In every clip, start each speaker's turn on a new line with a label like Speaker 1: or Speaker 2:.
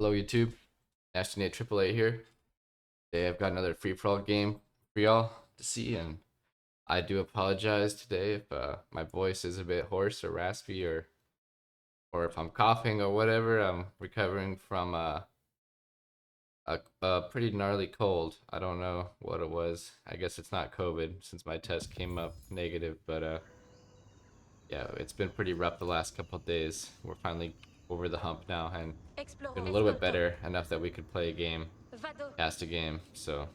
Speaker 1: Hello YouTube, Astonate AAA here. Today I've got another free-for-all game for y'all to see, and I do apologize today if my voice is a bit hoarse or raspy, or if I'm coughing or whatever. I'm recovering from a pretty gnarly cold. I don't know what it was. I guess it's not COVID since my test came up negative, but yeah, it's been pretty rough the last couple of days. We're finally over the hump now and been a little bit better, enough that we could play a game, cast a game. So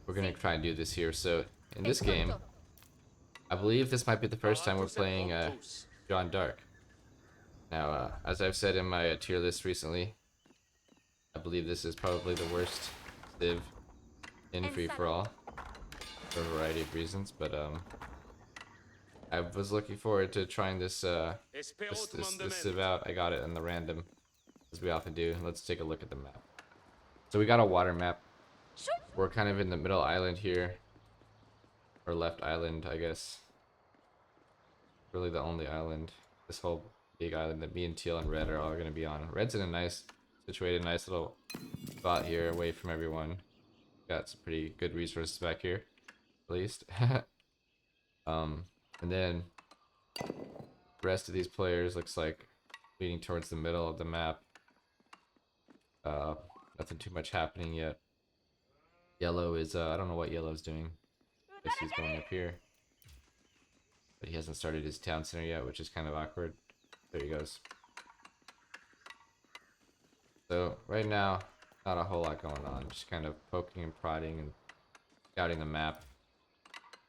Speaker 1: we're gonna try and do this here. So in this game, I believe this might be the first time we're playing John Dark. Now, as I've said in my tier list recently, I believe this is probably the worst Civ in free for all for a variety of reasons. But I was looking forward to trying this this Civ out. I got it in the random, as we often do. Let's take a look at the map. So we got a water map. We're kind of in the middle island here, or left island, I guess. Really the only island. This whole big island that me and Teal and Red are all gonna be on. Red's in a nice situated, nice little spot here, away from everyone. Got some pretty good resources back here, at least. And then the rest of these players looks like leading towards the middle of the map. Nothing too much happening yet. Yellow is I don't know what Yellow's doing. Guess he's going up here. But he hasn't started his town center yet, which is kind of awkward. There he goes. So right now, not a whole lot going on. Just kind of poking and prodding and scouting the map.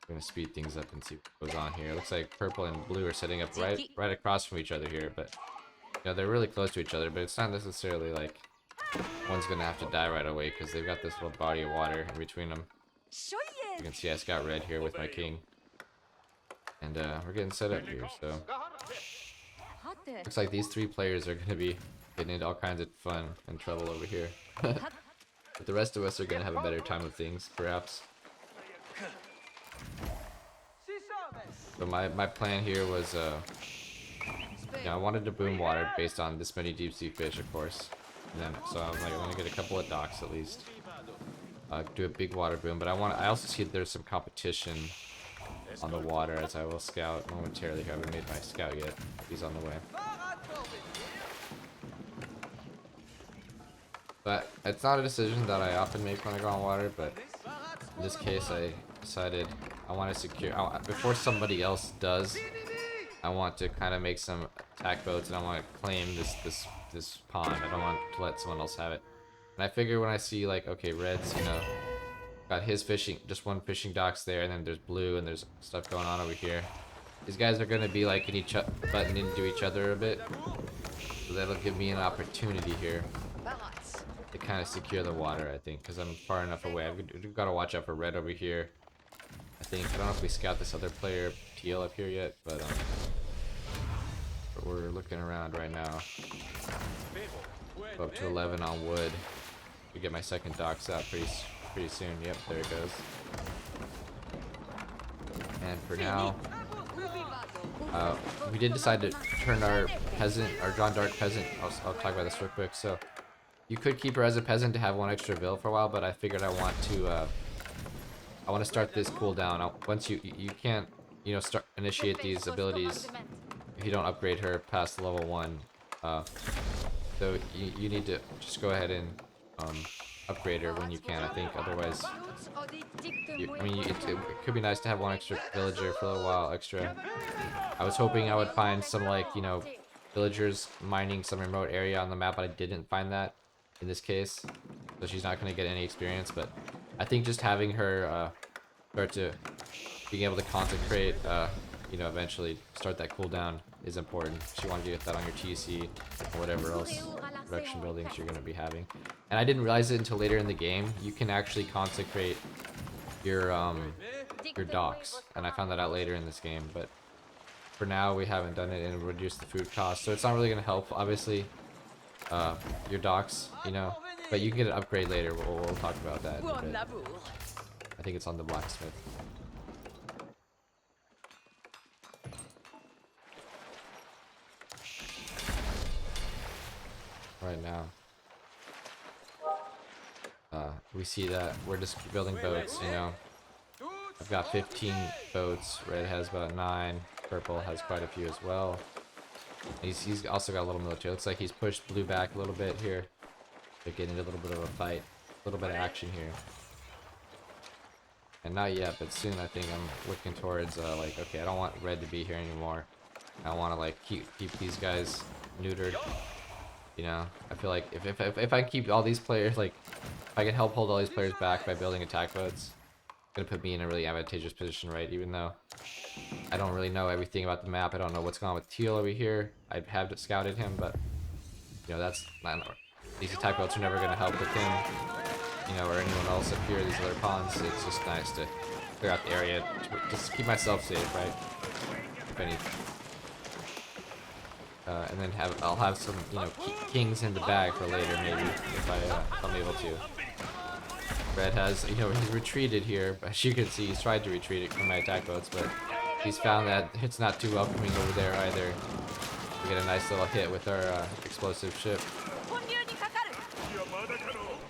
Speaker 1: I'm gonna speed things up and see what goes on here. It looks like purple and blue are setting up right across from each other here, but you know, they're really close to each other. But it's not necessarily like one's gonna have to die right away because they've got this little body of water in between them. You can see I scout red here with my king. And we're getting set up here, so looks like these three players are going to be getting into all kinds of fun and trouble over here. But the rest of us are going to have a better time of things, perhaps. So my plan here was, you know, I wanted to boom water based on this many deep sea fish, of course. And then, so I was like, I want to get a couple of docks at least. Do a big water boom, but I also see there's some competition on the water, as I will scout momentarily. I haven't made my scout yet. He's on the way. But it's not a decision that I often make when I go on water, but in this case I decided I want to secure, before somebody else does, I want to kind of make some attack boats, and I want to claim this pond. I don't want to let someone else have it. And I figure when I see, like, okay, Red's, you know, got his fishing, just one fishing docks there, and then there's blue, and there's stuff going on over here. These guys are gonna be like butting into each other a bit, so that'll give me an opportunity here to kind of secure the water, I think, because I'm far enough away. We've got to watch out for Red over here. I think I don't know if we scout this other player Teal up here yet, but we're looking around right now. Go up to 11 on wood. We get my second docks out pretty soon. Yep, there it goes. And for now, we did decide to turn our peasant, our John Dark peasant. I'll talk about this real quick. So you could keep her as a peasant to have one extra bill for a while, but I figured I want to start this cooldown. Once you can't, you know, initiate these abilities if you don't upgrade her past level 1. So you need to just go ahead and upgrade her when you can, I think. Otherwise, I mean, it could be nice to have one extra villager for a little while extra. I was hoping I would find some, like, you know, villagers mining some remote area on the map, but I didn't find that in this case. So she's not going to get any experience, but I think just having her start to being able to consecrate, you know, eventually start that cooldown is important. You want to get that on your TC or whatever else production buildings you're going to be having. And I didn't realize it until later in the game. You can actually consecrate your docks, and I found that out later in this game. But for now, we haven't done it, and it reduced the food cost, so it's not really going to help, obviously, your docks, you know. But you can get an upgrade later. We'll talk about that in a bit. I think it's on the blacksmith. Right now. We see that we're just building boats, you know. I've got 15 boats, red has about 9, purple has quite a few as well. He's also got a little military. Looks like he's pushed blue back a little bit here. They're getting a little bit of a fight, a little bit of action here. And not yet, but soon I think I'm looking towards, like, okay, I don't want red to be here anymore. I want to, like, keep these guys neutered. You know, I feel like if I keep all these players, like, if I can help hold all these players back by building attack boats, it's gonna put me in a really advantageous position, right? Even though I don't really know everything about the map, I don't know what's going on with Teal over here. I have scouted him, but you know, these attack boats are never gonna help with him, you know, or anyone else up here. These other pawns. It's just nice to clear out the area, to just keep myself safe, right? If anything. And then I'll have some, you know, kings in the bag for later, maybe, if I'm able to. Red has, you know, he's retreated here, but as you can see, he's tried to retreat it from my attack boats, but he's found that it's not too welcoming over there either. We get a nice little hit with our explosive ship.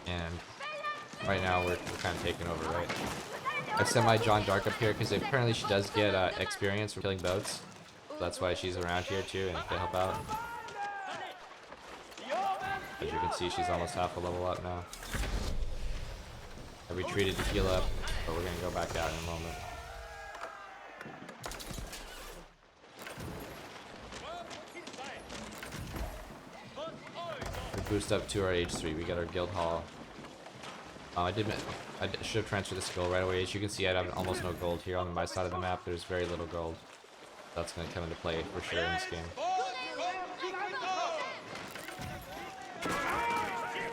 Speaker 1: And right now we're kind of taking over, right? I've sent my Jeanne d'Arc up here because apparently she does get experience from killing boats. That's why she's around here too and can help out. As you can see, she's almost half a level up now. I retreated to heal up, but we're gonna go back out in a moment. We boost up to our H3. We got our guild hall. I should have transferred this gold right away. As you can see, I have almost no gold here on my side of the map. There's very little gold. That's going to come into play for sure in this game.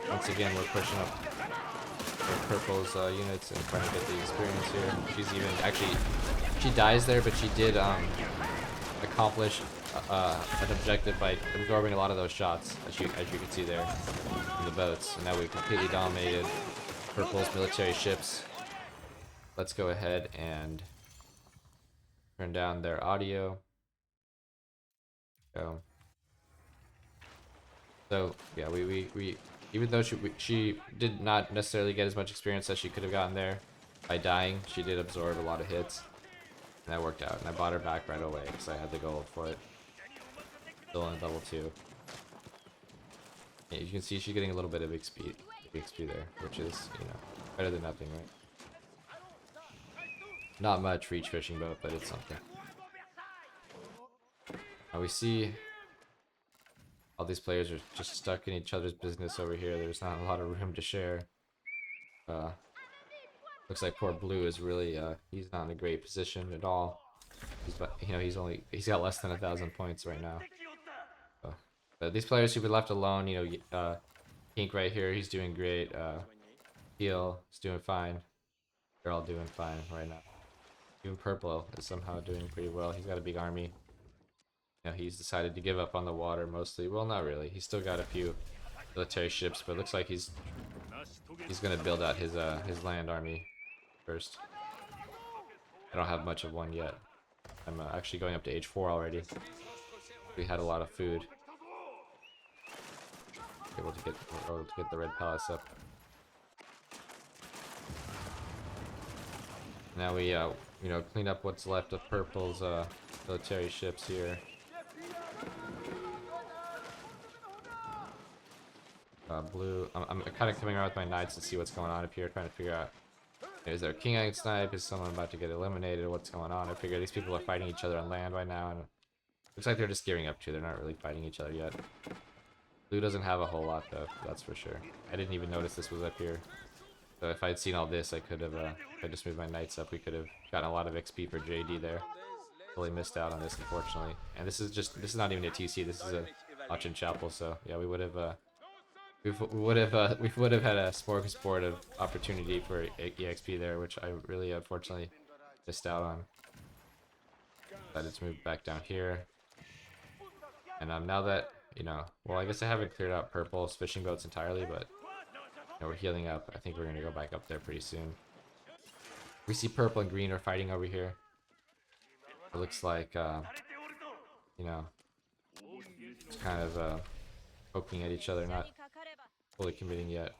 Speaker 1: Once again, we're pushing up purple's units and trying to get the experience here. She's even actually, she dies there, but she did accomplish an objective by absorbing a lot of those shots, as you can see there in the boats. And now we completely dominated purple's military ships. Let's go ahead and turn down their audio. So yeah, we even though she did not necessarily get as much experience as she could have gotten there by dying, she did absorb a lot of hits, and that worked out. And I bought her back right away because I had the gold for it. Still on level 2. Yeah, you can see she's getting a little bit of XP there, which is, you know, better than nothing, right? Not much for each fishing boat, but it's something. Now we see all these players are just stuck in each other's business over here. There's not a lot of room to share. Looks like poor Blue is really, he's not in a great position at all. You know, he's got less than 1,000 points right now. But these players who've been left alone, you know, Pink right here, he's doing great. Teal is doing fine. They're all doing fine right now. Even Purple is somehow doing pretty well. He's got a big army. You know, he's decided to give up on the water mostly. Well, not really. He's still got a few military ships, but it looks like he's gonna build out his land army first. I don't have much of one yet. I'm actually going up to H4 already. We had a lot of food. Able to get the red palace up. Now we you know, clean up what's left of Purple's military ships here. Blue, I'm kind of coming around with my knights to see what's going on up here, trying to figure out, is there a king I can snipe? Is someone about to get eliminated? What's going on? I figure these people are fighting each other on land right now, and it looks like they're just gearing up to. They're not really fighting each other yet. Blue doesn't have a whole lot though, that's for sure. I didn't even notice this was up here. So if I'd seen all this, I could have, if I just moved my knights up, we could have gotten a lot of XP for JD there. Totally missed out on this, unfortunately. And this is not even a TC, this is a Auction Chapel, so yeah, we would have, we would have had a smorgasbord of opportunity for EXP there, which I really unfortunately missed out on. Decided to move back down here. And now that, you know, well, I guess I haven't cleared out Purple's fishing boats entirely, but you know, we're healing up. I think we're gonna go back up there pretty soon. We see Purple and Green are fighting over here. It looks like, you know, it's kind of poking at each other, not fully committing yet.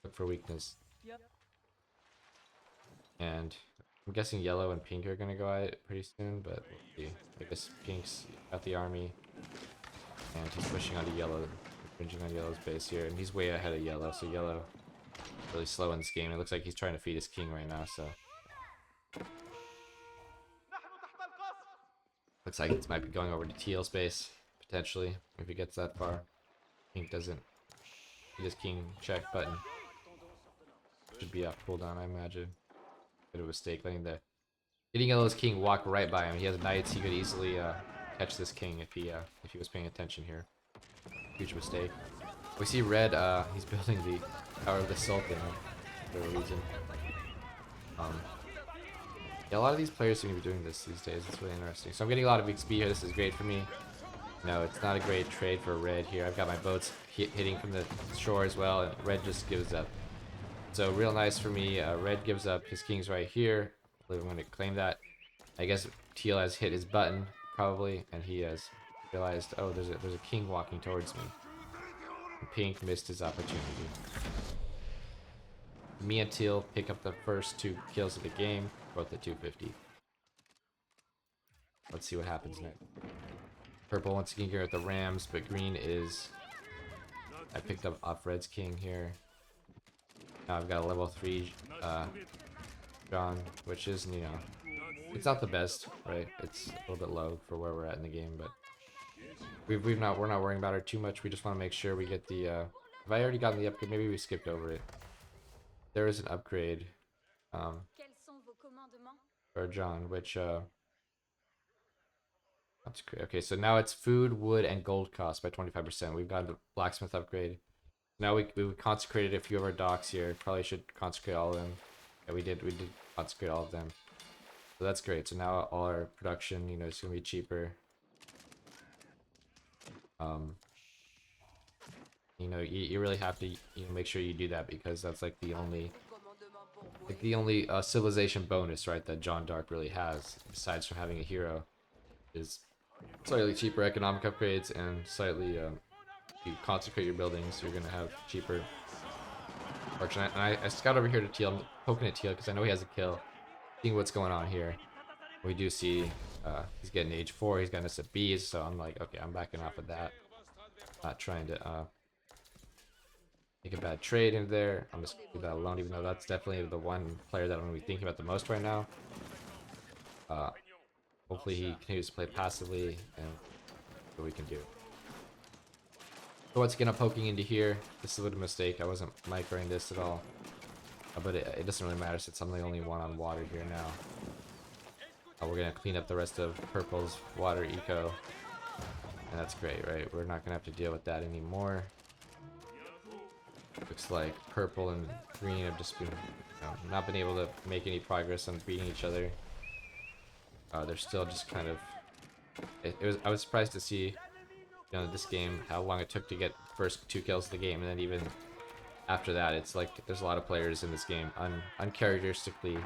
Speaker 1: Look for weakness. And I'm guessing yellow and pink are gonna go at it pretty soon, but we'll see. I guess pink's got the army, and he's pushing onto yellow, infringing on yellow's base here, and he's way ahead of yellow, so yellow really slow in this game. It looks like he's trying to feed his king right now, so looks like it might be going over to teal's base, potentially, if he gets that far. Pink doesn't hit his king check button. Should be up cooldown, I imagine. Bit of a mistake letting yellow's king walk right by him. He has knights. He could easily catch this king if he was paying attention here. Huge mistake. We see red. He's building the Tower of the Sultan for a reason. Yeah, a lot of these players seem to be doing this these days. It's really interesting. So I'm getting a lot of XP here. This is great for me. No, it's not a great trade for red here. I've got my boats hitting from the shore as well, and red just gives up. So real nice for me. Red gives up. His king's right here. I'm going to claim that. I guess teal has hit his button probably, and he has realized, oh, there's a king walking towards me. And pink missed his opportunity. Me and teal pick up the first 2 kills of the game, both at 250. Let's see what happens next. Purple once again here at the Rams, but green is. I picked up off red's king here. Now I've got a level 3 John, which is, you know, it's not the best, right? It's a little bit low for where we're at in the game, but we're not worrying about it too much. We just want to make sure we get the have I already gotten the upgrade? Maybe we skipped over it. There is an upgrade for John, which that's great. Okay, so now it's food, wood, and gold cost by 25%. We've got a blacksmith upgrade. Now we consecrated a few of our docks here. Probably should consecrate all of them. Yeah, we did consecrate all of them. So that's great. So now all our production, you know, is gonna be cheaper. You know, you really have to, you know, make sure you do that, because that's like the only civilization bonus, right, that John Dark really has, besides from having a hero, is slightly cheaper economic upgrades and slightly if you consecrate your buildings, you're gonna have cheaper production. And I scout over here to teal. I'm poking at teal because I know he has a kill. Seeing what's going on here. We do see he's getting age 4. He's got us at Bs, so I'm like, okay, I'm backing off of that. Not trying to make a bad trade in there. I'm just gonna leave that alone, even though that's definitely the one player that I'm gonna be thinking about the most right now. Hopefully he continues to play passively, and what we can do. So once again, I'm poking into here. This is a little mistake. I wasn't microing this at all. But it doesn't really matter since I'm the only one on water here now. We're going to clean up the rest of purple's water eco. And that's great, right? We're not going to have to deal with that anymore. Looks like purple and green have just been, not been able to make any progress on beating each other. They're still just kind of... I was surprised to see, this game, how long it took to get the first 2 kills of the game, and then even after that, it's like there's a lot of players in this game. Uncharacteristically,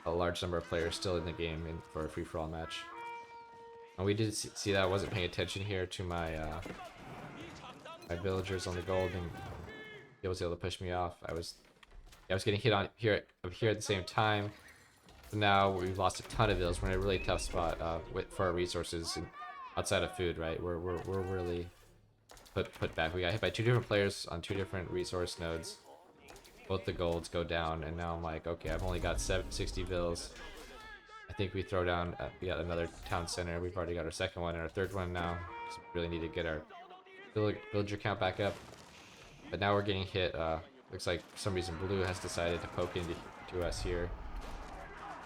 Speaker 1: a large number of players still in the game for a free-for-all match. And we did see that I wasn't paying attention here to my my villagers on the gold, and he was able to push me off. I was getting hit on here at the same time. So now we've lost a ton of vills. We're in a really tough spot for our resources and outside of food, right? We're really put back. We got hit by 2 different players on 2 different resource nodes. Both the golds go down, and now I'm like, okay, I've only got 60 vills. I think we throw down, we got another town center. We've already got our 2nd one and our 3rd one now. So we really need to get our villager count back up. But now we're getting hit. Looks like for some reason blue has decided to poke into us here.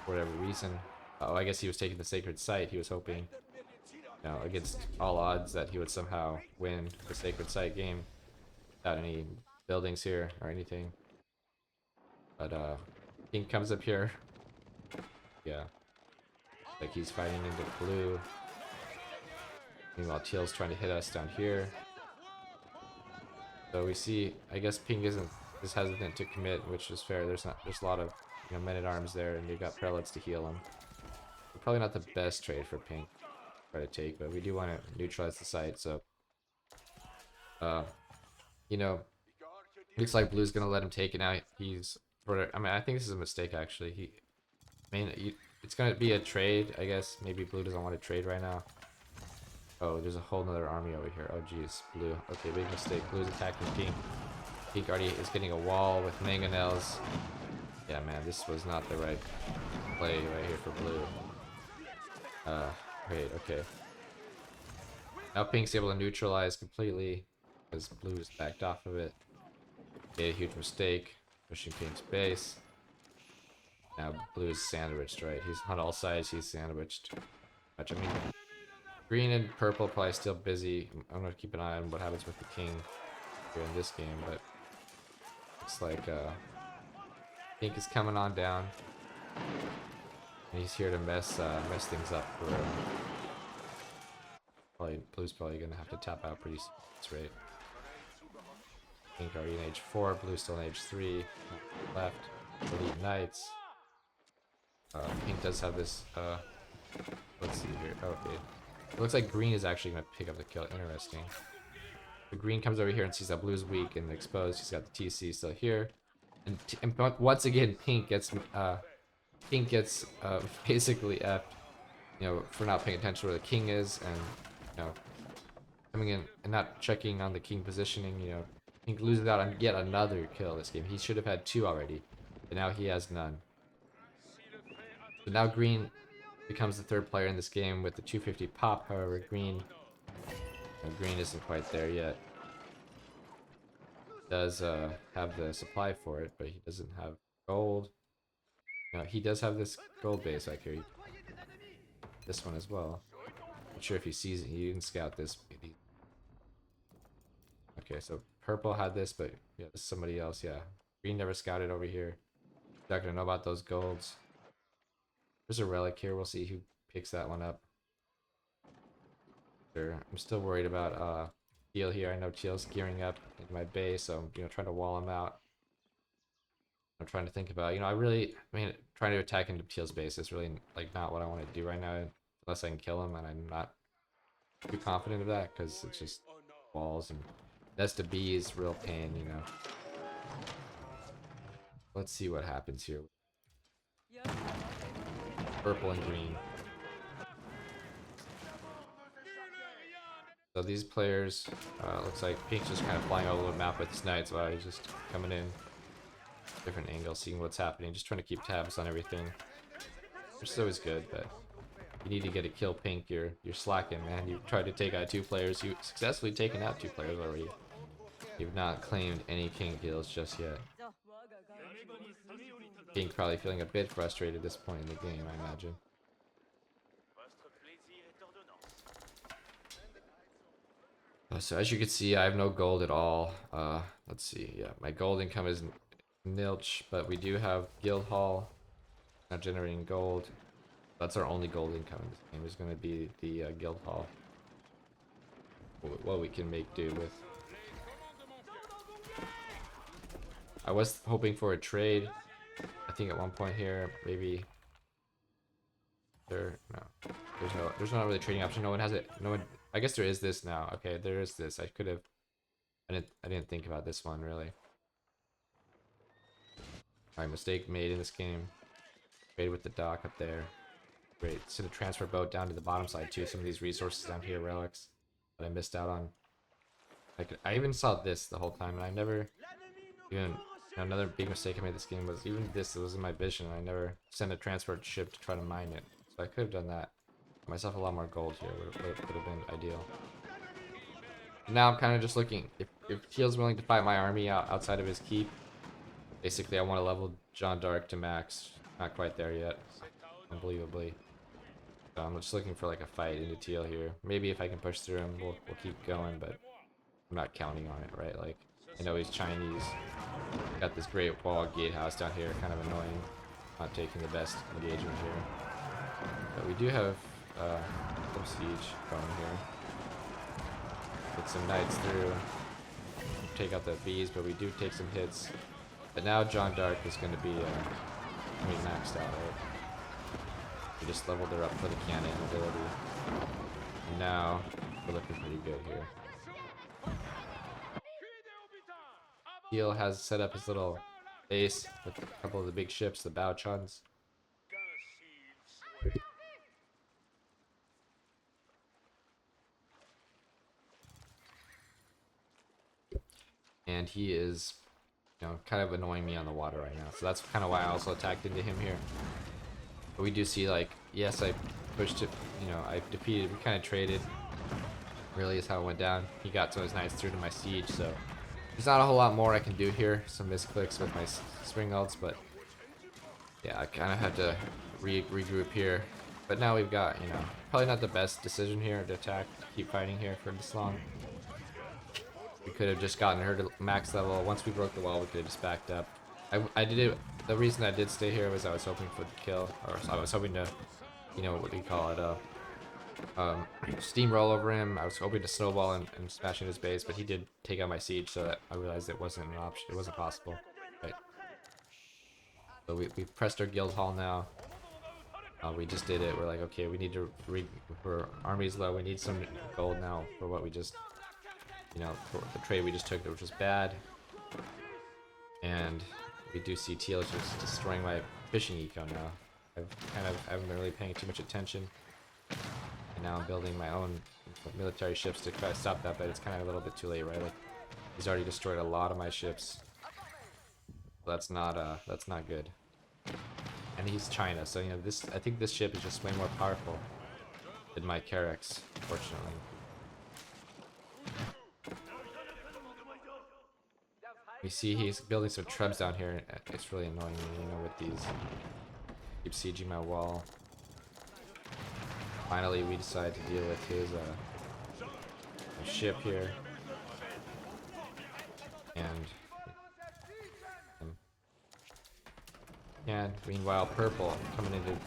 Speaker 1: For whatever reason. Oh, I guess he was taking the sacred site. He was hoping, against all odds, that he would somehow win the sacred site game without any buildings here or anything. But King comes up here. Yeah, like he's fighting into blue. Meanwhile, teal's trying to hit us down here. So we see, I guess pink isn't as hesitant to commit, which is fair. There's a lot of men at arms there, and they've got prelates to heal them. Probably not the best trade for pink try to take, but we do want to neutralize the site. So Looks like blue's gonna let him take it now. I mean, I think this is a mistake actually. It's gonna be a trade, I guess. Maybe blue doesn't want to trade right now. Oh, there's a whole nother army over here. Oh geez, blue. Okay, big mistake. Blue's attacking pink. Pink already is getting a wall with mangonels. Yeah, man, this was not the right play right here for blue. Great, okay. Now pink's able to neutralize completely because blue's backed off of it. Made a huge mistake, pushing pink's base. Now blue's sandwiched, right? He's on all sides, he's sandwiched. I mean, green and purple probably still busy. I'm gonna keep an eye on what happens with the king here in this game, but looks like pink is coming on down. And he's here to mess things up for him. Blue's probably gonna have to tap out pretty soon. That's right. Pink already in H4, blue still in H3. Left. Elite Knights. Pink does have this. Let's see here. Okay. It looks like green is actually gonna pick up the kill. Interesting. The green comes over here and sees that blue's weak and exposed. He's got the TC still here. And once again, pink gets basically effed, you know, for not paying attention to where the king is, and you know, coming in and not checking on the king positioning. You know, pink loses out on yet another kill this game. He should have had 2 already, but now he has none. So now green becomes the 3rd player in this game with the 250 pop. However, green isn't quite there yet. Does have the supply for it, but he doesn't have gold. No, he does have this gold base back here. This one as well. Not sure if he sees it. He didn't scout this. Okay, so purple had this, but yeah, this is somebody else. Yeah, green never scouted over here. Not gonna know about those golds. There's a relic here. We'll see who picks that one up. Sure. I'm still worried about Teal here. I know Teal's gearing up in my base, so I'm trying to wall him out. I'm trying to think about, trying to attack into Teal's base is really like not what I want to do right now, unless I can kill him, and I'm not too confident of that because it's just walls, and Nest of B is real pain, you know. Let's see what happens here. Purple and green. So these players, looks like Pink's just kind of flying all over the map with his knights while he's just coming in. Different angles, seeing what's happening, just trying to keep tabs on everything. Which is always good, but you need to get a kill pink, you're slacking, man. You've tried to take out 2 players, you've successfully taken out 2 players already. You've not claimed any king kills just yet. Pink probably feeling a bit frustrated at this point in the game, I imagine. So as you can see, I have no gold at all. Let's see, yeah, my gold income is nilch, but we do have guild hall not generating gold. That's our only gold income in this game, is going to be the guild hall. What we can make do with. I was hoping for a trade. I think at one point here, maybe there's not really a trading option. No one has it. No one. I guess there is this now. Okay, there is this. I didn't think about this one really. My mistake made in this game. Trade with the dock up there. Great. Should have transferred boat down to the bottom side too. Some of these resources down here, relics, that I missed out on. I even saw this the whole time, and I never even. Another big mistake I made this game was even this. It was in my vision. I never sent a transport ship to try to mine it. So I could have done that. Got myself a lot more gold here. Would have been ideal. Now I'm kind of just looking. If Teal's willing to fight my army outside of his keep, basically I want to level John Dark to max. Not quite there yet, unbelievably. So I'm just looking for like a fight into Teal here. Maybe if I can push through him, we'll keep going. But I'm not counting on it, right? Like, I know he's Chinese. Got this great wall gatehouse down here, kind of annoying. Not taking the best engagement here. But we do have some siege going here. Get some knights through. Take out the bees, but we do take some hits. But now John Dark is going to be maxed out, right? We just leveled her up for the cannon ability. And now we're looking pretty good here. Teal has set up his little base with a couple of the big ships, the Bao-chuns. And he is, you know, kind of annoying me on the water right now. So that's kind of why I also attacked into him here. But we do see, like, yes, I pushed it, you know, I defeated, we kind of traded. Really is how it went down. He got to his knights through to my siege, so there's not a whole lot more I can do here. Some misclicks with my spring ults, but yeah, I kind of had to regroup here. But now we've got, you know, probably not the best decision here to attack, keep fighting here for this long. We could have just gotten her to max level. Once we broke the wall, we could have just backed up. I did it. The reason I did stay here was I was hoping for the kill, or I was hoping to, you know, what do you call it, steamroll over him. I was hoping to snowball and smash in his base, but he did take out my siege, so that I realized it wasn't an option. It wasn't possible. Right. So we pressed our guild hall now. We just did it. We're like, okay, we need to for army's low. We need some gold now for what we just, you know, for the trade we just took, which was bad. And we do see Teal just destroying my fishing eco now. I haven't been really paying too much attention. And now I'm building my own military ships to try to stop that, but it's kind of a little bit too late, right? Like, he's already destroyed a lot of my ships. That's not good. And he's China, so you know this. I think this ship is just way more powerful than my Carrax, fortunately. We see he's building some trebs down here. It's really annoying me, you know, with these. Keep sieging my wall. Finally, we decide to deal with his ship here, and meanwhile, purple coming into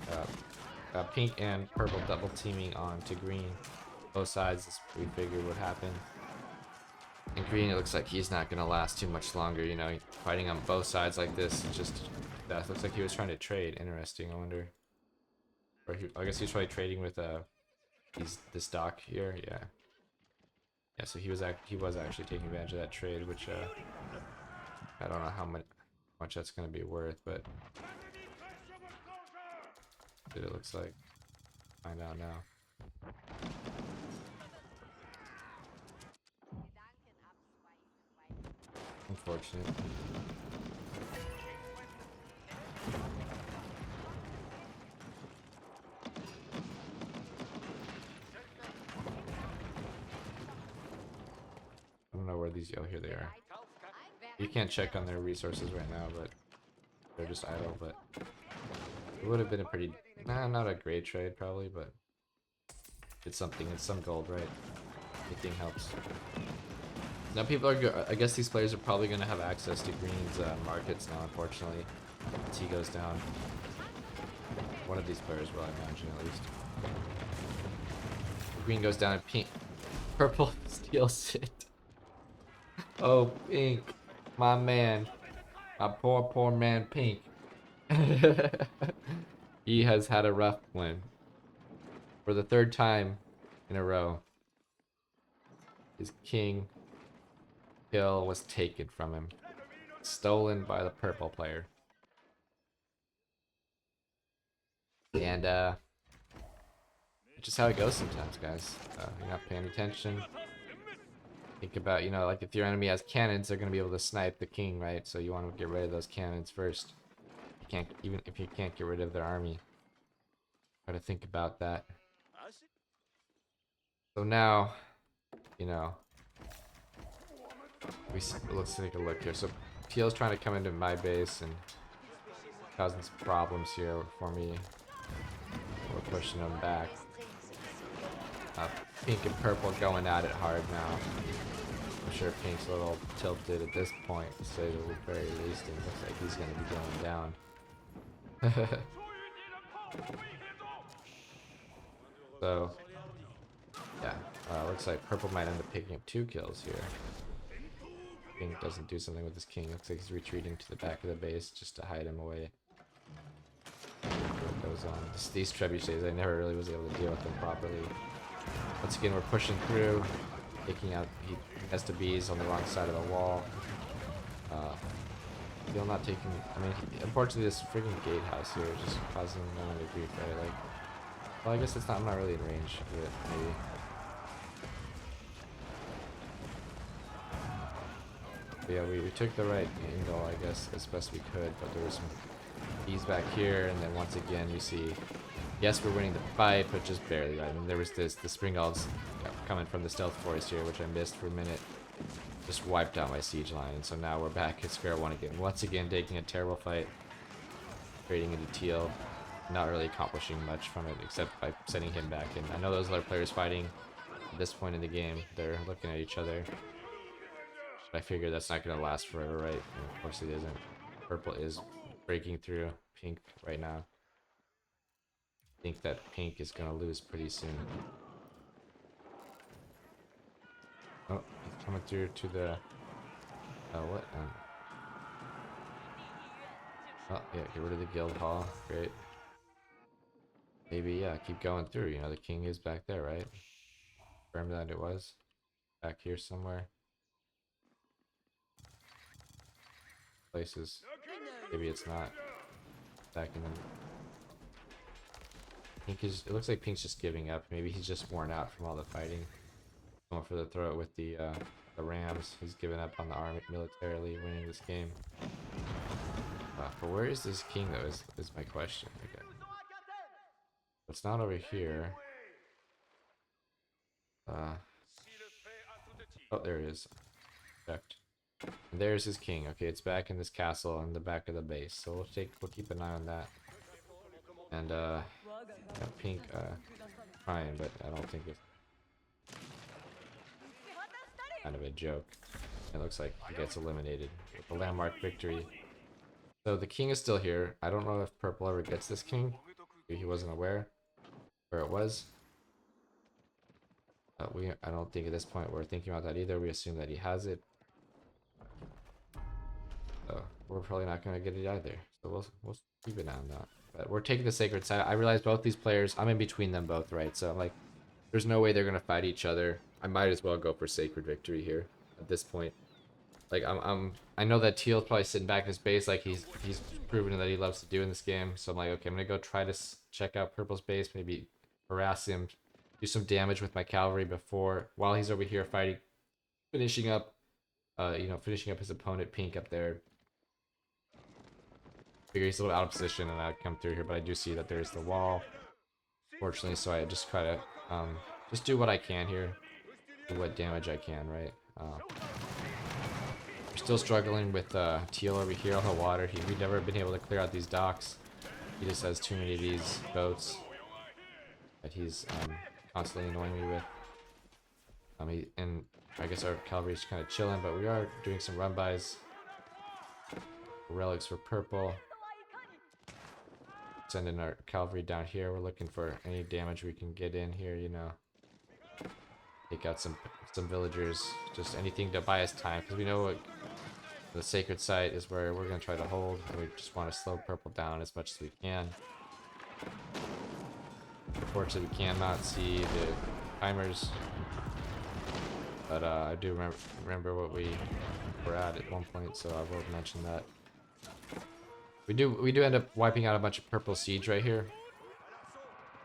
Speaker 1: pink and purple double teaming on to green. Both sides, as we figured would happen. And green, it looks like he's not gonna last too much longer. You know, fighting on both sides like this, that looks like he was trying to trade. Interesting. I wonder. Or I guess he's probably trading with this dock here. Yeah. So he was actually taking advantage of that trade, which I don't know how much that's gonna be worth, but it looks like. Find out now. Unfortunate. I don't know where these. Oh, here they are. You can't check on their resources right now, but they're just idle. But it would have been a pretty, not a great trade probably, but it's something. It's some gold, right? Anything helps. Now people are. I guess these players are probably going to have access to green's markets now. Unfortunately, once he goes down. One of these players will, I imagine, at least. Green goes down and pink, purple steals it. Oh, pink, my man, my poor man, pink. He has had a rough one. For the third time in a row, his king kill was taken from him, stolen by the purple player. And it's just how it goes sometimes, guys. You're not paying attention. Think about, you know, like if your enemy has cannons, they're gonna be able to snipe the king, right? So you want to get rid of those cannons first. You can't, even if you can't get rid of their army. Try to think about that. So now, you know, let's take a look here. So Teal's trying to come into my base and causing some problems here for me. We're pushing them back. Pink and purple going at it hard now. I'm sure Pink's a little tilted at this point, to say the very least, and it looks like he's going to be going down. So, yeah, looks like purple might end up picking up 2 kills here. Pink doesn't do something with his king. Looks like he's retreating to the back of the base just to hide him away. What goes on? These trebuchets, I never really was able to deal with them properly. Once again, we're pushing through, taking out. He has to bees on the wrong side of the wall. Still not taking. I mean, unfortunately, this freaking gatehouse here is just causing no one to grief, right? Like, well, I guess it's not. I'm not really in range of it, maybe. But yeah, we took the right angle, I guess, as best we could, but there was some ease back here, and then once again, you see, yes, we're winning the fight, but just barely, right? And there was the Spring Elves coming from the Stealth Forest here, which I missed for a minute. Just wiped out my siege line, and so now we're back at square one again. Once again, taking a terrible fight, trading into teal, not really accomplishing much from it, except by sending him back. And I know those other players fighting at this point in the game, they're looking at each other. But I figure that's not going to last forever, right? And of course it isn't. Purple is breaking through pink right now. I think that pink is going to lose pretty soon. Oh, he's coming through to the... what? Oh, yeah, get rid of the guild hall. Great. Maybe, yeah, keep going through. You know, the king is back there, right? Confirm that it was. Back here somewhere. Places. Maybe it's not. Back in the... Pink is... It looks like Pink's just giving up. Maybe he's just worn out from all the fighting. Going for the throw with the Rams. He's given up on the army militarily, winning this game. But where is this king, though, is my question. Okay. It's not over here. Oh, there it is. Checked. And there's his king. Okay, it's back in this castle in the back of the base. So we'll keep an eye on that. And yeah, pink trying, but I don't think it's kind of a joke. It looks like he gets eliminated with the landmark victory. So the king is still here. I don't know if purple ever gets this king. Maybe he wasn't aware where it was. I don't think at this point we're thinking about that either. We assume that he has it. So we're probably not going to get it either. So we'll keep an eye on that. But we're taking the sacred side. I realize both these players, I'm in between them both, right? So I'm like, there's no way they're going to fight each other. I might as well go for sacred victory here at this point. Like I know that Teal's probably sitting back in his base, like he's proven that he loves to do in this game. So I'm like, okay, I'm gonna go try to check out Purple's base, maybe harass him, do some damage with my cavalry while he's over here fighting, finishing up his opponent Pink up there. Figure he's a little out of position, and I'd come through here, but I do see that there's the wall, fortunately. So I just try to just do what I can here, do what damage I can, right? We're still struggling with Teal over here on the water. We've never been able to clear out these docks. He just has too many of these boats that he's constantly annoying me with. And I guess our cavalry's kind of chilling, but we are doing some run-bys. Relics for purple. Sending our cavalry down here. We're looking for any damage we can get in here, you know. Take out some villagers, just anything to buy us time, because we know what the sacred site is where we're going to try to hold, and we just want to slow purple down as much as we can. Unfortunately, we cannot see the timers, but I do remember what we were at one point, so I will mention that. We do end up wiping out a bunch of purple siege right here.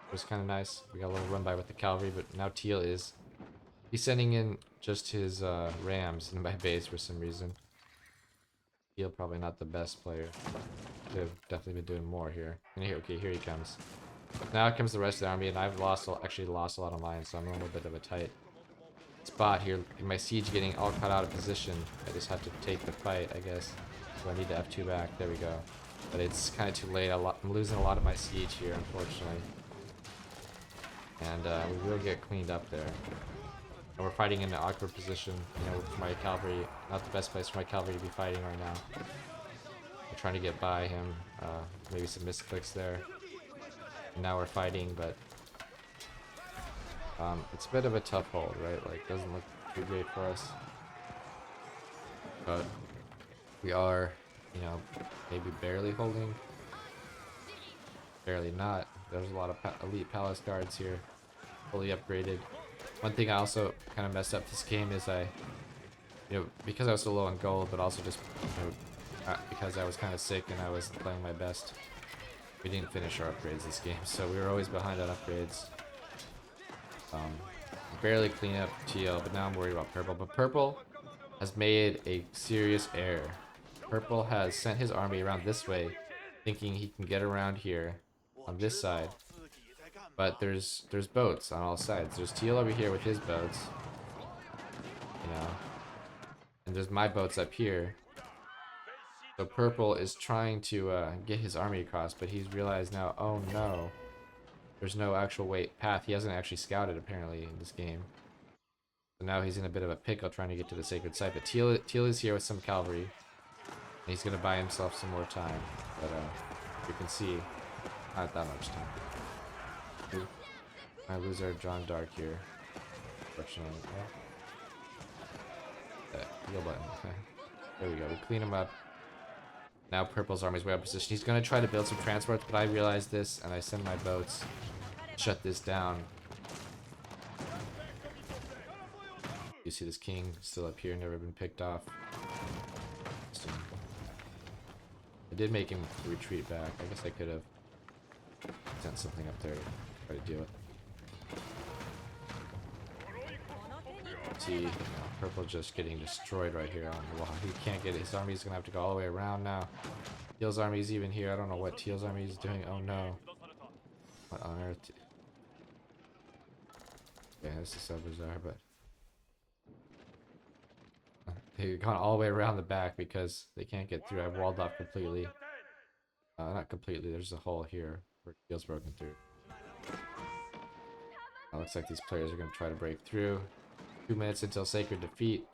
Speaker 1: It was kind of nice. We got a little run by with the cavalry, but now Teal is... He's sending in just his rams in my base for some reason. Teal probably not the best player. They've definitely been doing more here. And okay, here he comes. Now comes the rest of the army, and I've actually lost a lot of mine, so I'm in a little bit of a tight spot here. My siege getting all cut out of position. I just have to take the fight, I guess. So I need to F2 back. There we go. But it's kind of too late. I'm losing a lot of my siege here, unfortunately. And we will get cleaned up there. And we're fighting in an awkward position, you know, with my cavalry. Not the best place for my cavalry to be fighting right now. We're trying to get by him. Maybe some misclicks there. And now we're fighting, but it's a bit of a tough hold, right? Like, doesn't look too great for us. But we are, you know, maybe barely holding. Barely not. There's a lot of elite palace guards here, fully upgraded. One thing I also kind of messed up this game is I you know, because I was so low on gold, but also just, you know, because I was kind of sick and I wasn't playing my best. We didn't finish our upgrades this game, so we were always behind on upgrades. Barely clean up TL, but now I'm worried about purple. But purple has made a serious error. Purple has sent his army around this way, thinking he can get around here on this side. But there's boats on all sides. There's TL over here with his boats, you know, and there's my boats up here. So purple is trying to get his army across, but he's realized now, oh no, there's no actual path. He hasn't actually scouted apparently in this game. So now he's in a bit of a pickle trying to get to the sacred site. But Teal is here with some cavalry, and he's gonna buy himself some more time. But you can see, not that much time. I lose our John Dark here. Unfortunately. Heal button. There we go. We clean him up. Now purple's army's way up position. He's gonna try to build some transports, but I realize this and I send my boats. Shut this down. You see this king still up here, never been picked off. So, I did make him retreat back. I guess I could have sent something up there to try to deal with. See, you know, purple just getting destroyed right here on the wall. He can't get it. His army's gonna have to go all the way around now. Teal's army's even here. I don't know what Teal's army is doing. Oh no. What on earth? Yeah, this is so bizarre, but they've gone all the way around the back because they can't get through. I've walled off completely. Not completely. There's a hole here where Teal's broken through. Looks like these players are gonna try to break through. 2 minutes until sacred defeat.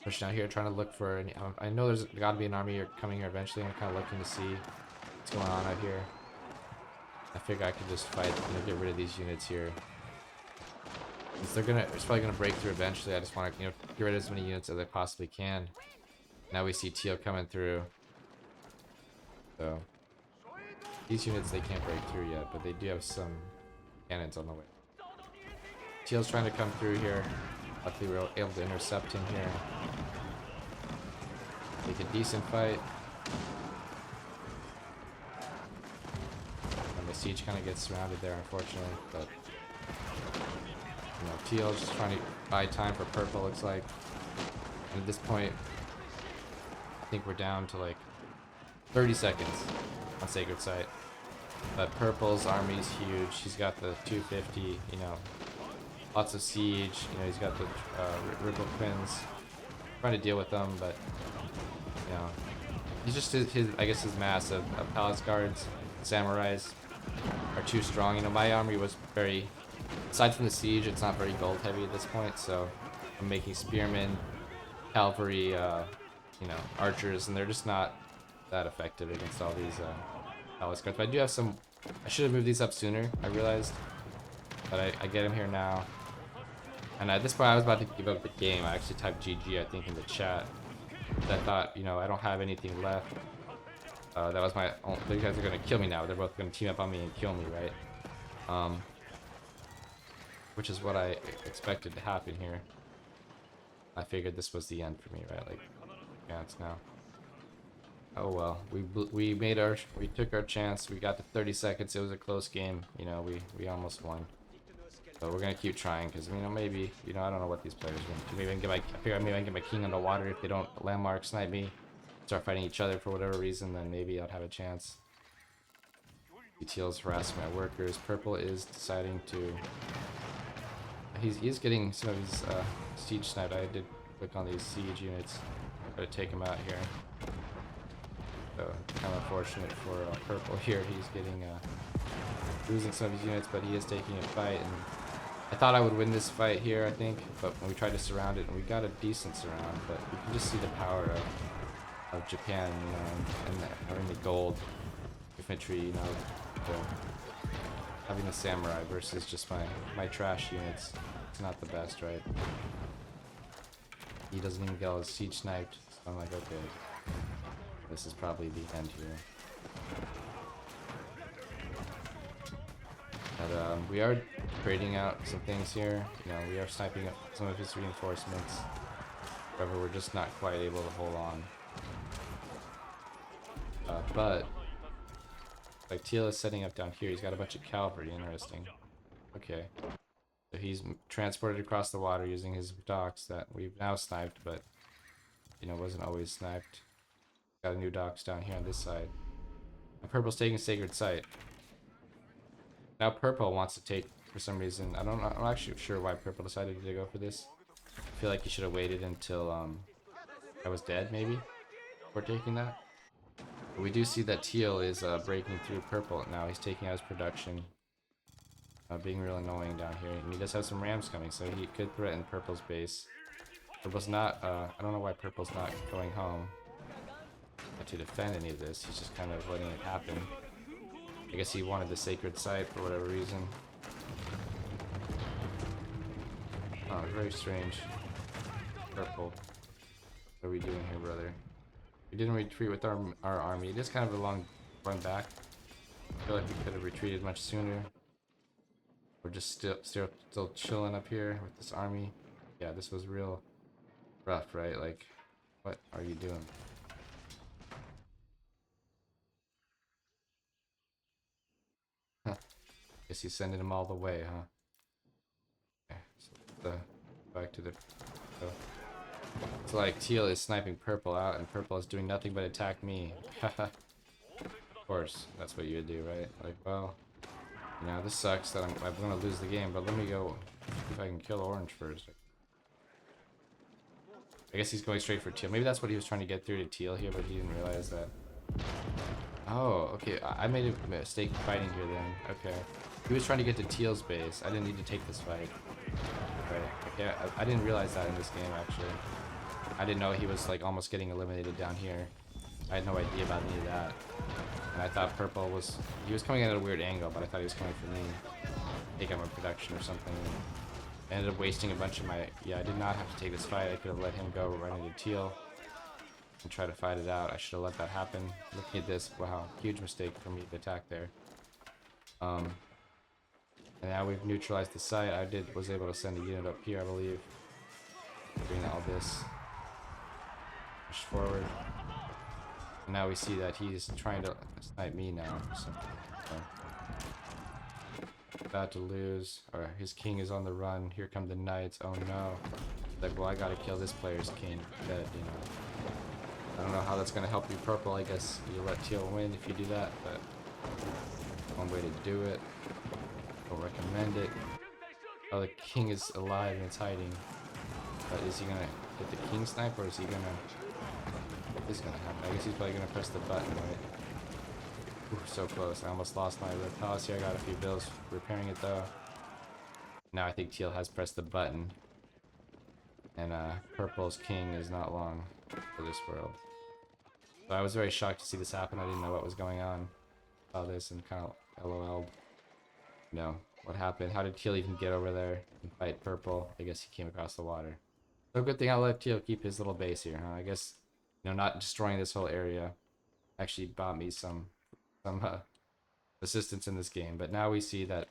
Speaker 1: Pushing out here, trying to look for any. I know there's got to be an army coming here eventually. I'm kind of looking to see what's going on out here. I figure I could just fight, you know, get rid of these units here. Since it's probably gonna break through eventually. I just want to, you know, get rid of as many units as I possibly can. Now we see Teal coming through. So these units they can't break through yet, but they do have some cannons on the way. Teal's trying to come through here. Luckily we were able to intercept him here. Make a decent fight. And the siege kind of gets surrounded there, unfortunately. But you know, Teal's just trying to buy time for purple, looks like. And at this point, I think we're down to like 30 seconds on sacred site. But purple's army's huge. He's got the 250, you know. Lots of siege, you know, he's got the Ripple Quins. Trying to deal with them, but, you know, he's just his I guess his mass of palace guards, samurais are too strong. You know, my army was very, aside from the siege, it's not very gold heavy at this point, so I'm making spearmen, cavalry, you know, archers, and they're just not that effective against all these palace guards. But I do have some, I should have moved these up sooner, I realized. But I get him here now. And at this point, I was about to give up the game. I actually typed GG, I think, in the chat. I thought, you know, I don't have anything left. That was my own. These guys are going to kill me now. They're both going to team up on me and kill me, right? Which is what I expected to happen here. I figured this was the end for me, right? Like, chance now. Oh well, we took our chance. We got to 30 seconds. It was a close game. You know, we almost won. So we're gonna keep trying because, you know, maybe, you know, I don't know what these players are gonna do. Maybe I figure maybe I can get my king underwater if they don't landmark snipe me, start fighting each other for whatever reason. Then maybe I'd have a chance. Teal's harassing my workers. Purple is deciding to. He's getting some of his siege sniped. I did click on these siege units. Try to take him out here. So kind of unfortunate for purple here. He's getting losing some of his units, but he is taking a fight. And I thought I would win this fight here, I think, but when we tried to surround it, and we got a decent surround, but you can just see the power of Japan, you know, and having the gold infantry, you know, having the samurai versus just my trash units. It's not the best, right? He doesn't even get all his siege sniped, so I'm like, okay, this is probably the end here. But we are trading out some things here. You know, we are sniping up some of his reinforcements. However, we're just not quite able to hold on. But like Teal is setting up down here. He's got a bunch of cavalry. Interesting. Okay. So he's transported across the water using his docks that we've now sniped, but you know, wasn't always sniped. Got a new docks down here on this side. And Purple's taking Sacred Site. Now Purple wants to take, for some reason, I'm not actually sure why Purple decided to go for this. I feel like he should have waited until I was dead, maybe, before taking that. But we do see that Teal is breaking through Purple now. He's taking out his production. Being real annoying down here. And he does have some rams coming, so he could threaten Purple's base. Purple's not, I don't know why Purple's not going home to defend any of this. He's just kind of letting it happen. I guess he wanted the Sacred Site for whatever reason. Oh, very strange. Purple. What are we doing here, brother? We didn't retreat with our army. It is kind of a long run back. I feel like we could have retreated much sooner. We're just still chilling up here with this army. Yeah, this was real rough, right? Like, what are you doing? Huh. Guess he's sending them all the way, huh? Okay, so back to the... So, it's like Teal is sniping Purple out, and Purple is doing nothing but attack me. Of course, that's what you would do, right? Like, well, you know, this sucks that I'm gonna lose the game, but let me go see if I can kill Orange first. I guess he's going straight for Teal. Maybe that's what he was trying to get through to Teal here, but he didn't realize that. Oh, okay. I made a mistake fighting here then. Okay. He was trying to get to Teal's base. I didn't need to take this fight. Right. Okay. I didn't realize that in this game, actually. I didn't know he was like almost getting eliminated down here. I had no idea about any of that. And I thought Purple was... He was coming in at a weird angle, but I thought he was coming for me. Take out my production or something. I ended up wasting a bunch of my... Yeah, I did not have to take this fight. I could have let him go right into Teal and try to fight it out. I should have let that happen. Looking at this, wow, huge mistake for me to attack there. And now we've neutralized the site. I was able to send a unit up here, I believe. Doing all this. Push forward. And now we see that he's trying to snipe me now. So, about to lose. Or his king is on the run. Here come the knights. Oh no. Like, well, I gotta kill this player's king. Dead, you know. I don't know how that's gonna help you, Purple. I guess you let Teal win if you do that, but one way to do it. Don't recommend it. Oh, the king is alive and it's hiding. But is he gonna get the king snipe, or is he gonna... What is gonna happen? I guess he's probably gonna press the button, right? Ooh, so close. I almost lost my red palace here. I got a few bills repairing it though. Now I think Teal has pressed the button. And Purple's king is not long for this world. So I was very shocked to see this happen. I didn't know what was going on. Saw this and kind of LOL'd. No, what happened? How did Teal even get over there and fight Purple? I guess he came across the water. So good thing I let Teal keep his little base here, huh? I guess, you know, not destroying this whole area actually bought me some assistance in this game. But now we see that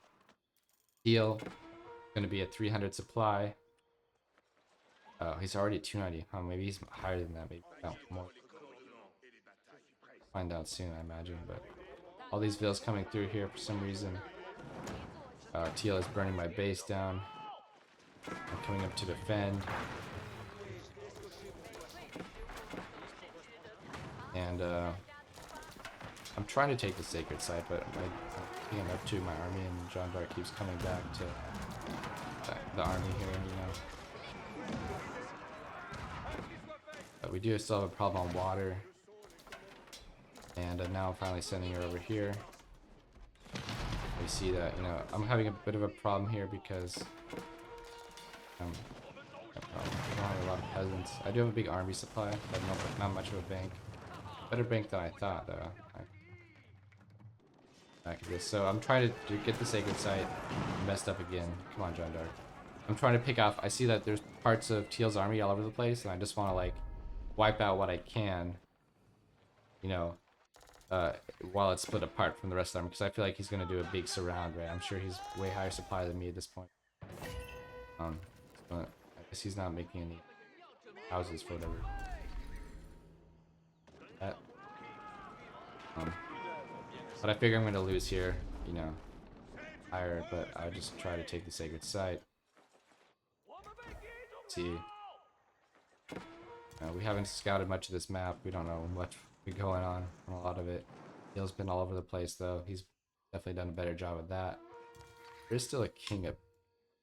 Speaker 1: Teal going to be at 300 supply. Oh, he's already at 290. Huh, maybe he's higher than that. Maybe no, more. Find out soon, I imagine. But all these villas coming through here for some reason. Teal is burning my base down. I'm coming up to defend. And I'm trying to take the Sacred Site, but I'm up to my army, and John Dark keeps coming back to the army here, you know. But we do still have a problem on water. And now I'm finally sending her over here. We see that, you know, I'm having a bit of a problem here because I don't have a lot of peasants. I do have a big army supply, but not much of a bank. Better bank than I thought, though. Back at this. So I'm trying to get the Sacred Site. Messed up again. Come on, John Dark. I'm trying to pick off. I see that there's parts of Teal's army all over the place, and I just want to like wipe out what I can. You know, while it's split apart from the rest of the army, because I feel like he's gonna do a big surround, right? I'm sure he's way higher supply than me at this point. But I guess he's not making any houses for whatever. That. But I figure I'm gonna lose here, you know, higher, but I'll just try to take the sacred site. See. We haven't scouted much of this map. We don't know what's going on a lot of it. Neil's been all over the place though. He's definitely done a better job of that. There's still a king up,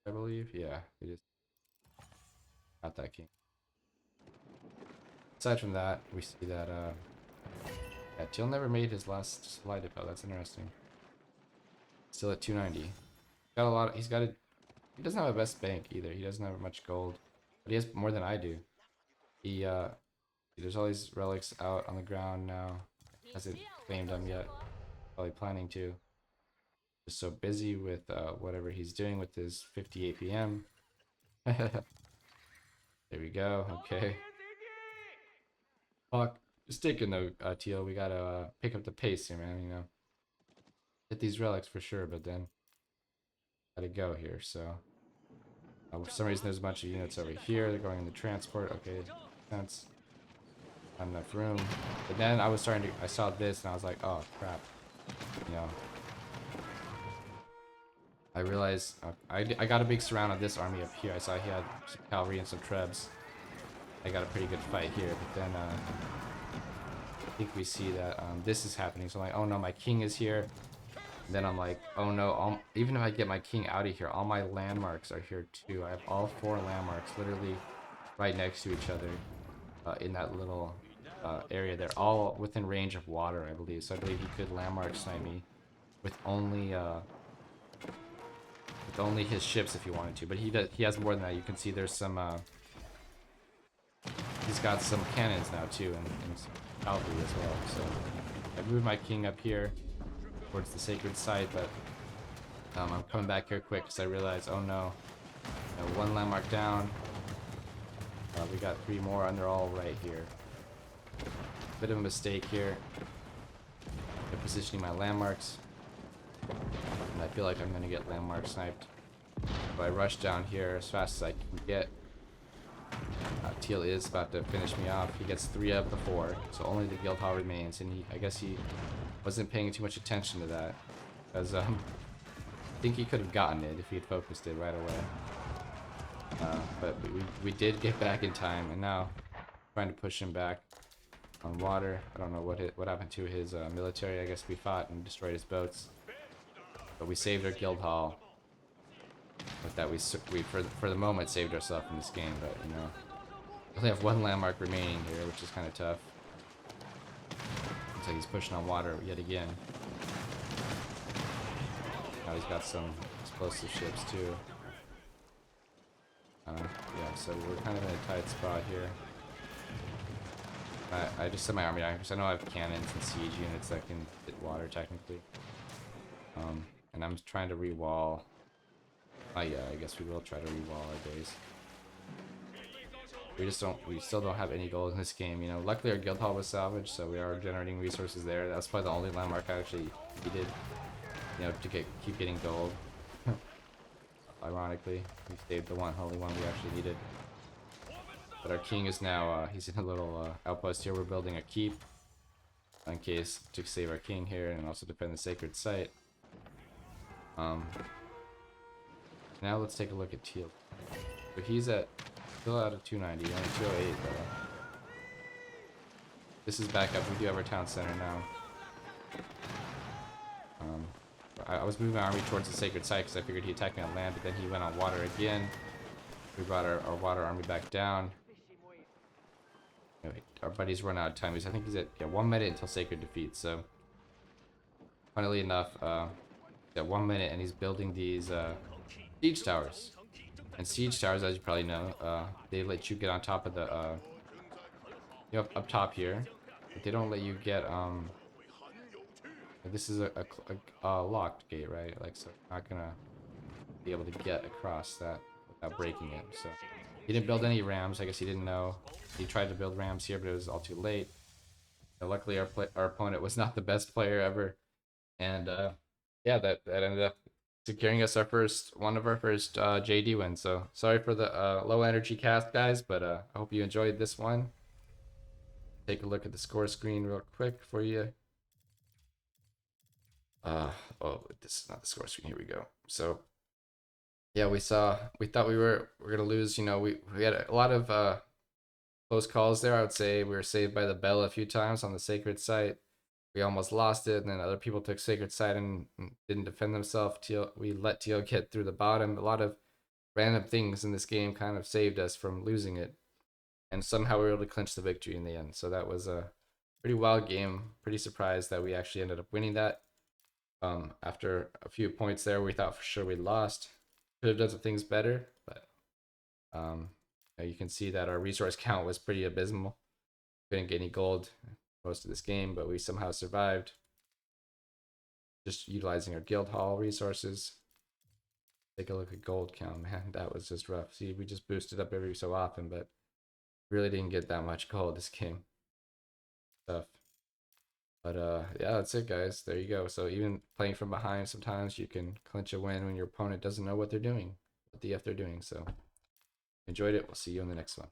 Speaker 1: I believe. Yeah, we just got that king. Aside from that, we see that yeah, Teal never made his last supply depot. That's interesting. Still at 290. Got a lot. He doesn't have a best bank either. He doesn't have much gold, but he has more than I do. He there's all these relics out on the ground now. Hasn't claimed them yet. Probably planning to. Just so busy with whatever he's doing with his 50 APM. There we go. Okay. Fuck. Just taking though, Teal. We gotta pick up the pace here, man. You know, hit these relics for sure, but then gotta go here. So for some reason, there's a bunch of units over here. They're going in the transport. Okay, sense. Not enough room. But then I saw this and I was like, oh crap. You know. I realized I got a big surround of this army up here. I saw he had some cavalry and some trebs. I got a pretty good fight here, but then I think we see that this is happening. So I'm like, oh no, my king is here. And then I'm like, oh no, even if I get my king out of here, all my landmarks are here too. I have all 4 landmarks literally right next to each other in that little area. They're all within range of water, I believe. So I believe he could landmark snipe me with only his ships if he wanted to. But he has more than that. You can see there's some he's got some cannons now too, and some cavalry as well. So I moved my king up here towards the sacred site, but I'm coming back here quick because I realized, oh no, 1 landmark down. We got 3 more, and they're all right here. Bit of a mistake here. I'm positioning my landmarks, and I feel like I'm gonna get landmark sniped. So I rush down here as fast as I can get. Teal is about to finish me off. He gets 3 of the 4, so only the guild hall remains, and I guess he wasn't paying too much attention to that, because I think he could have gotten it if he had focused it right away. But we did get back in time, and now trying to push him back on water. I don't know what happened to his military. I guess we fought and destroyed his boats, but we saved our guild hall. With that, we for the moment saved ourselves in this game, but you know, we only have 1 landmark remaining here, which is kind of tough. Looks like he's pushing on water yet again. Now he's got some explosive ships too. Yeah, so we're kind of in a tight spot here. I just set my army down because I know I have cannons and siege units that can hit water technically. And I'm trying to re-wall. Oh yeah, I guess we will try to re-wall our base. We still don't have any gold in this game, you know. Luckily our guild hall was salvaged, so we are generating resources there. That's probably the only landmark I actually needed, you know, to keep getting gold. Ironically, we saved the only one we actually needed. But our king is now, he's in a little outpost here. We're building a keep in case to save our king here and also defend the sacred site. Now let's take a look at Teal. So he's still out of 290, only 208 though. This is back up. We do have our town center now. I was moving my army towards the sacred site because I figured he'd attack me on land, but then he went on water again. We brought our water army back down. Anyway, our buddy's run out of time. I think he's at 1 minute until sacred defeat. So, funnily enough, at 1 minute, and he's building these siege towers. And siege towers, as you probably know, they let you get on top of the up top here, but they don't let you get this is a locked gate, right? Like, so I'm not gonna be able to get across that without breaking it. So he didn't build any rams. I guess he didn't know. He tried to build rams here, but it was all too late. So luckily our opponent was not the best player ever, and yeah, that ended up securing us one of our first JD wins. So sorry for the low energy cast, guys, but I hope you enjoyed this one. Take a look at the score screen real quick for you. Oh, this is not the score screen. Here we go. So yeah, we thought we were gonna lose. You know, we had a lot of close calls there. I would say we were saved by the bell a few times on the sacred site. We almost lost it, and then other people took sacred site and didn't defend themselves. We let Teal get through the bottom. A lot of random things in this game kind of saved us from losing it, and somehow we were able to clinch the victory in the end. So that was a pretty wild game. Pretty surprised that we actually ended up winning that. After a few points there, we thought for sure we lost. Could have done some things better, but you can see that our resource count was pretty abysmal. Couldn't get any gold most of this game, but we somehow survived. Just utilizing our guild hall resources. Take a look at gold count, man. That was just rough. See, we just boosted up every so often, but really didn't get that much gold this game. Tough. But yeah, that's it, guys. There you go. So even playing from behind, sometimes you can clinch a win when your opponent doesn't know what they're doing, what the F they're doing. So enjoyed it. We'll see you in the next one.